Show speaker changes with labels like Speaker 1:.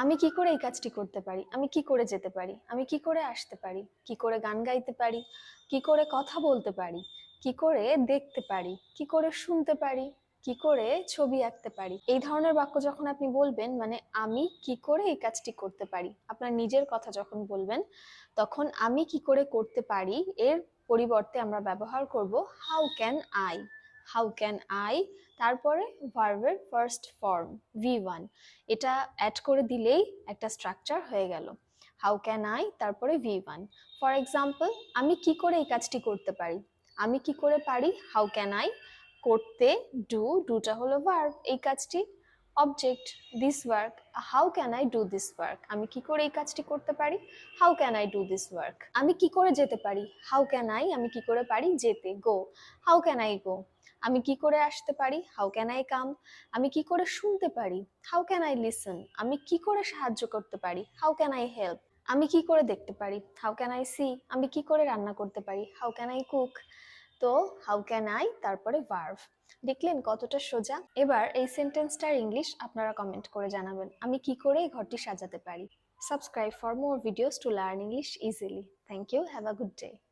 Speaker 1: আমি কি করে এই কাজটি করতে পারি? আমি কি করে যেতে পারি? আমি কি করে আসতে পারি? কি করে গান গাইতে পারি? কি করে কথা বলতে পারি? কি করে দেখতে পারি? কি করে শুনতে পারি? কি করে ছবি আঁকতে পারি? এই ধরনের বাক্য যখন আপনি বলবেন মানে আমি কি করে এই কাজটি করতে পারি? আপনার নিজের কথা যখন বলবেন তখন আমি কি করে করতে পারি এর পরিবর্তে আমরা ব্যবহার করব how can I. How can I তারপরে ভার্বের ফার্স্ট ফর্ম V1 এটা অ্যাড করে দিলেই একটা স্ট্রাকচার হয়ে গেল। হাউ ক্যান আই তারপরে V1। ফর এক্সাম্পল আমি কি করে এই কাজটি করতে পারি? আমি কি করে পারি হাউ ক্যান আই করতে ডুটা হলো ভার্ব এই কাজটি object this work how can I do this work আমি কি করে এই কাজটি করতে পারি how can I do this work আমি কি করে যেতে পারি হাউ ক্যান আই আমি কি করে পারি যেতে গো হাউ ক্যান আই গো আমি কি করে আসতে পারি হাউ ক্যান আই কাম আমি কি করে শুনতে পারি হাউ ক্যান আই লিসন আমি কি করে সাহায্য করতে পারি হাউ ক্যান আই হেল্প আমি কি করে দেখতে পারি হাউ ক্যান আই সি আমি কি করে রান্না করতে পারি হাউ ক্যান আই কুক তো হাউ ক্যান আই তারপরে ভার্ভ দেখলেন কতটা সোজা এবার এই সেন্টেন্সটার ইংলিশ আপনারা কমেন্ট করে জানাবেন আমি কি করে এই ঘরটি সাজাতে পারি subscribe for more videos to learn English easily thank you have a good day